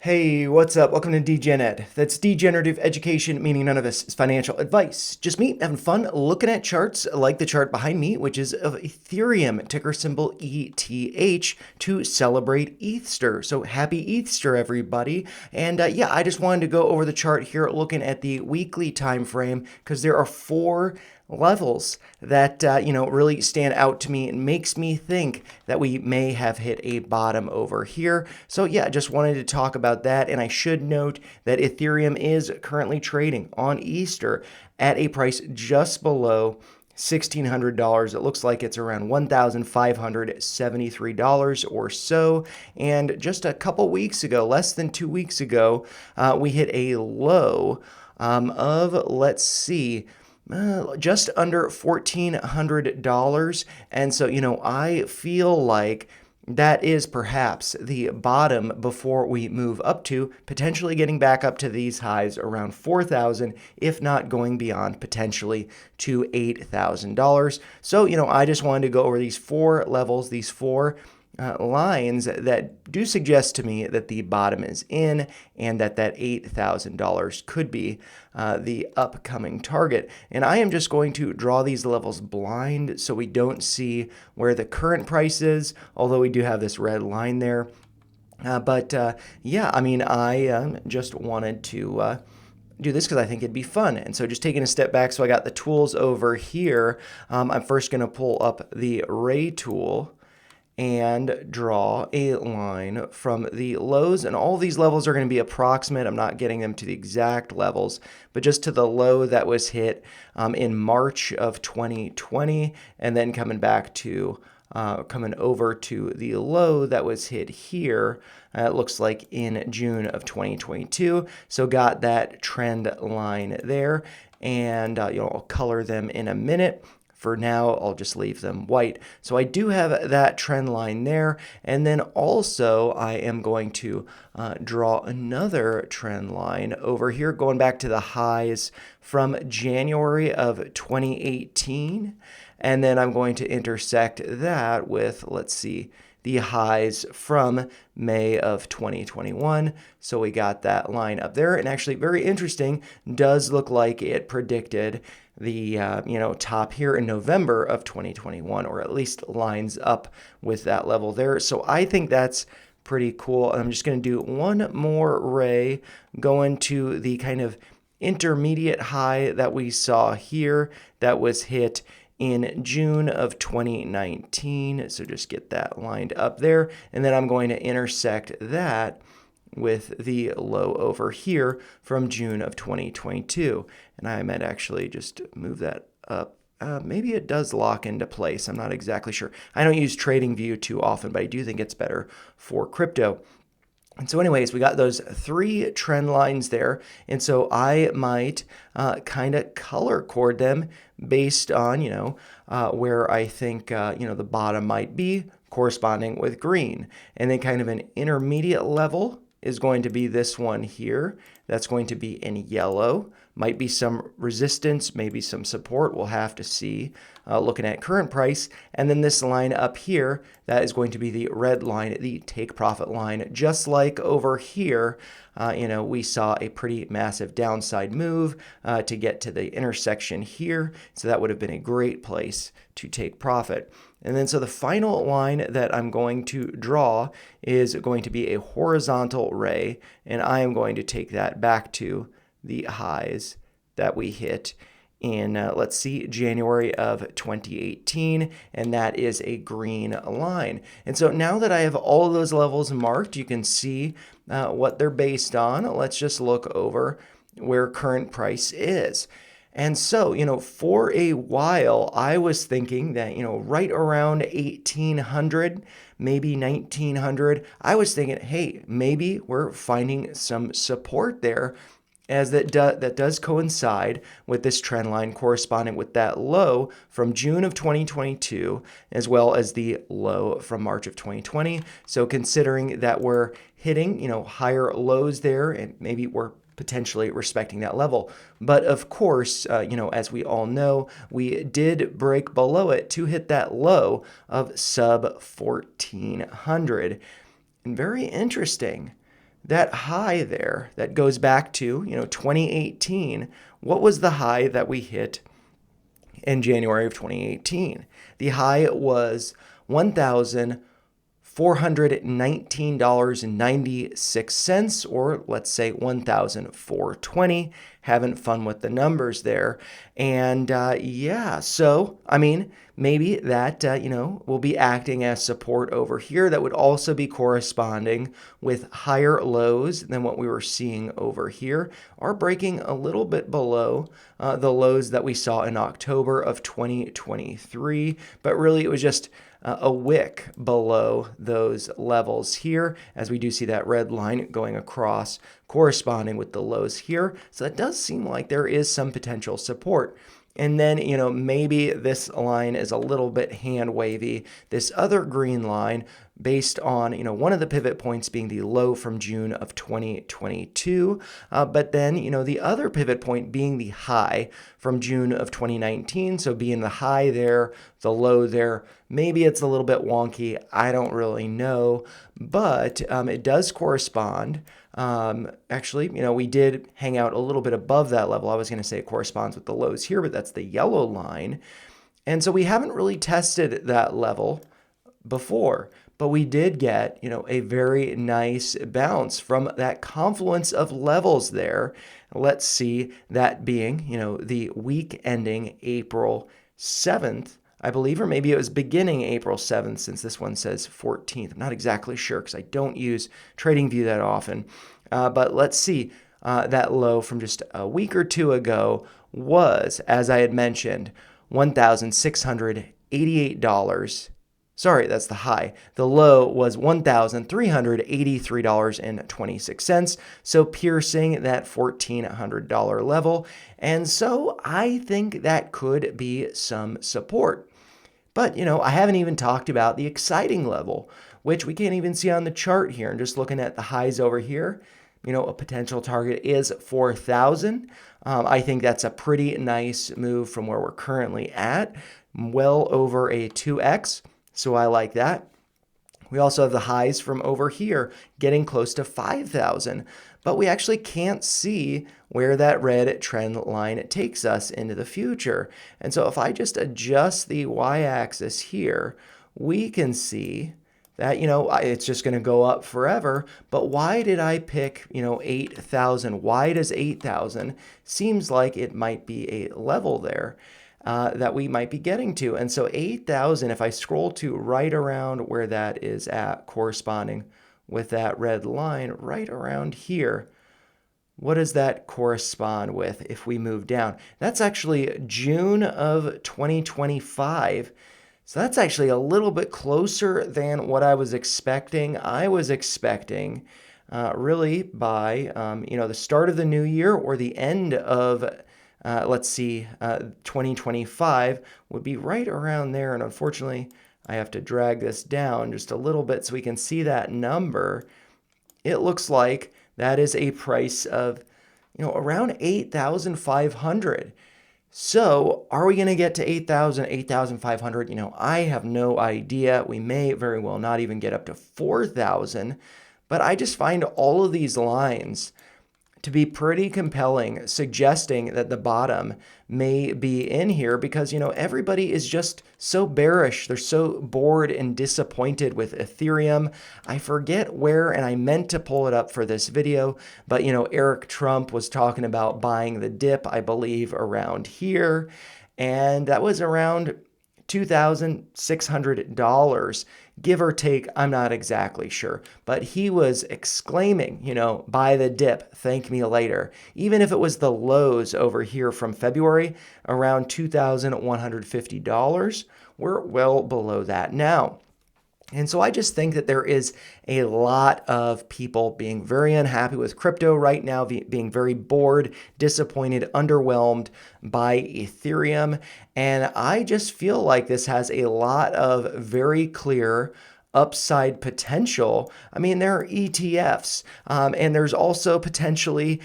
Hey, what's up? Welcome to DGenEd. That's degenerative education, meaning none of this is financial advice. Just me having fun looking at charts like the chart behind me, which is of Ethereum, ticker symbol ETH, to celebrate ETHster. So happy ETHster, everybody. And yeah, I just wanted to go over the chart here looking at the weekly time frame because there are four levels that really stand out to me and makes me think that we may have hit a bottom over here. So yeah, just wanted to talk about that. And I should note that Ethereum is currently trading on Easter at a price just below $1,600. It looks like it's around $1,573 or so. And just a couple weeks ago, less than 2 weeks ago, we hit a low of, let's see, just under $1,400. And so, I feel like that is perhaps the bottom before we move up to potentially getting back up to these highs around 4,000, if not going beyond potentially to $8,000. So, I just wanted to go over these four levels, these four lines that do suggest to me that the bottom is in and that $8,000 could be the upcoming target. And I am just going to draw these levels blind so we don't see where the current price is, although we do have this red line there. Yeah, I mean, I just wanted to do this because I think it'd be fun. And so just taking a step back, so I got the tools over here. I'm first going to pull up the Ray tool and draw a line from the lows. And all these levels are going to be approximate. I'm not getting them to the exact levels, but just to the low that was hit in March of 2020, and then coming back to coming over to the low that was hit here, it looks like in June of 2022. So got that trend line there, and I'll color them in a minute. For now, I'll just leave them white. So I do have that trend line there. And then also I am going to draw another trend line over here, going back to the highs from January of 2018. And then I'm going to intersect that with, let's see, the highs from May of 2021. So we got that line up there. And actually, very interesting, does look like it predicted the top here in November of 2021, or at least lines up with that level there. So I think that's pretty cool. And I'm just going to do one more ray going to the kind of intermediate high that we saw here that was hit in June of 2019. So just get that lined up there. And then I'm going to intersect that with the low over here from June of 2022. And I might actually just move that up. Maybe it does lock into place. I'm not exactly sure. I don't use TradingView too often, but I do think it's better for crypto. And so anyways, we got those three trend lines there. And so I might kind of color code them based on, where I think, the bottom might be, corresponding with green. And then kind of an intermediate level is going to be this one here. That's going to be in yellow. Might be some resistance, maybe some support. We'll have to see looking at current price. And then this line up here, that is going to be the red line, the take profit line. Just like over here, we saw a pretty massive downside move to get to the intersection here. So that would have been a great place to take profit. And then so the final line that I'm going to draw is going to be a horizontal ray, and I am going to take that back to the highs that we hit in, let's see, January of 2018, and that is a green line. And so now that I have all of those levels marked, you can see what they're based on. Let's just look over where current price is. And so, for a while, I was thinking that, right around 1800, maybe 1900, I was thinking, hey, maybe we're finding some support there, as that does coincide with this trend line corresponding with that low from June of 2022, as well as the low from March of 2020. So considering that we're hitting, higher lows there, and maybe we're potentially respecting that level. But of course, as we all know, we did break below it to hit that low of sub 1400. And very interesting that high there that goes back to, 2018. What was the high that we hit in January of 2018? The high was $1,419.96, or let's say $1,420. Having fun with the numbers there. And yeah, so, I mean, maybe that, will be acting as support over here. That would also be corresponding with higher lows than what we were seeing over here, are breaking a little bit below the lows that we saw in October of 2023. But really, it was just a wick below those levels here, as we do see that red line going across corresponding with the lows here. So that does seem like there is some potential support. And then, maybe this line is a little bit hand wavy. This other green line based on, one of the pivot points being the low from June of 2022. But then, the other pivot point being the high from June of 2019. So being the high there, the low there. Maybe it's a little bit wonky. I don't really know. But it does correspond. Actually, we did hang out a little bit above that level. I was going to say it corresponds with the lows here, but that's the yellow line. And so we haven't really tested that level before, but we did get, a very nice bounce from that confluence of levels there. Let's see that being, the week ending April 7th. I believe, or maybe it was beginning April 7th, since this one says 14th. I'm not exactly sure because I don't use TradingView that often. But let's see, that low from just a week or two ago was, as I had mentioned, $1,688. Sorry, that's the high. The low was $1,383.26, so piercing that $1,400 level. And so I think that could be some support. But, I haven't even talked about the exciting level, which we can't even see on the chart here. And just looking at the highs over here, a potential target is 4,000. I think that's a pretty nice move from where we're currently at, well over a 2x. So I like that. We also have the highs from over here getting close to 5,000, but we actually can't see where that red trend line takes us into the future. And so if I just adjust the y-axis here, we can see that, it's just going to go up forever. But why did I pick, 8,000? Why does 8,000? Seems like it might be a level there that we might be getting to. And so 8,000, if I scroll to right around where that is at, corresponding with that red line right around here, what does that correspond with if we move down? That's actually June of 2025. So that's actually a little bit closer than what I was expecting. I was expecting really by, the start of the new year or the end of 2025 would be right around there. And unfortunately, I have to drag this down just a little bit so we can see that number. It looks like that is a price of, around 8,500. So are we going to get to 8,000, 8,500? I have no idea. We may very well not even get up to 4,000. But I just find all of these lines to be pretty compelling, suggesting that the bottom may be in here because, everybody is just so bearish. They're so bored and disappointed with Ethereum. I forget where, and I meant to pull it up for this video, but, Eric Trump was talking about buying the dip, I believe, around here. And that was around $2,600, give or take. I'm not exactly sure, but he was exclaiming, buy the dip, thank me later. Even if it was the lows over here from February, around $2,150, we're well below that now. And so I just think that there is a lot of people being very unhappy with crypto right now, being very bored, disappointed, underwhelmed by Ethereum. And I just feel like this has a lot of very clear upside potential, I mean, there are ETFs, and there's also potentially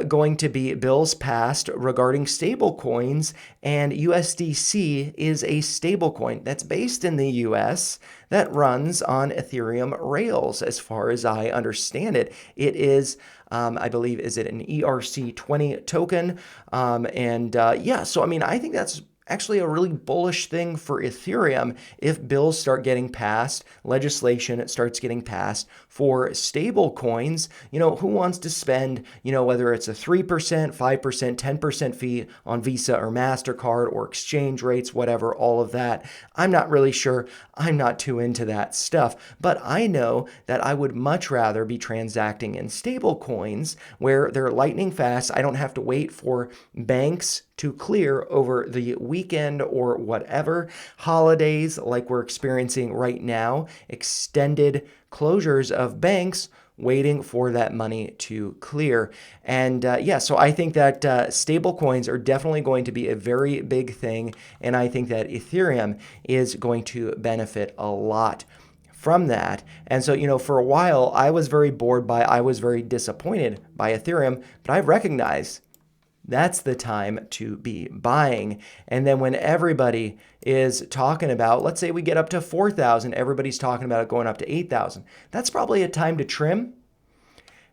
going to be bills passed regarding stable coins, and USDC is a stable coin that's based in the US that runs on Ethereum rails, as far as I understand it. It is I believe, is it an ERC20 token? Yeah, so I mean, I think that's actually a really bullish thing for Ethereum if bills start getting passed, legislation starts getting passed for stable coins. Who wants to spend, whether it's a 3%, 5%, 10% fee on Visa or MasterCard or exchange rates, whatever, all of that. I'm not really sure. I'm not too into that stuff, but I know that I would much rather be transacting in stable coins where they're lightning fast. I don't have to wait for banks to clear over the weekend or whatever, holidays like we're experiencing right now, extended closures of banks waiting for that money to clear. And yeah, so I think that stable coins are definitely going to be a very big thing. And I think that Ethereum is going to benefit a lot from that. And so, for a while, I was very disappointed by Ethereum, but I've recognized that's the time to be buying. And then when everybody is talking about, let's say we get up to 4,000, everybody's talking about it going up to 8,000. That's probably a time to trim.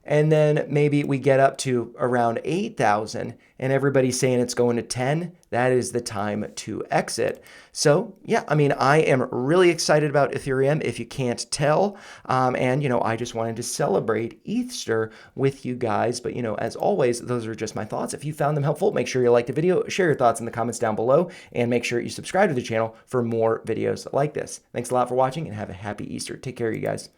And then maybe we get up to around 8,000 and everybody's saying it's going to 10. That is the time to exit. So yeah, I mean, I am really excited about Ethereum, if you can't tell. I just wanted to celebrate ETHster with you guys. But as always, those are just my thoughts. If you found them helpful, make sure you like the video, share your thoughts in the comments down below, and make sure you subscribe to the channel for more videos like this. Thanks a lot for watching and have a happy Easter. Take care, you guys.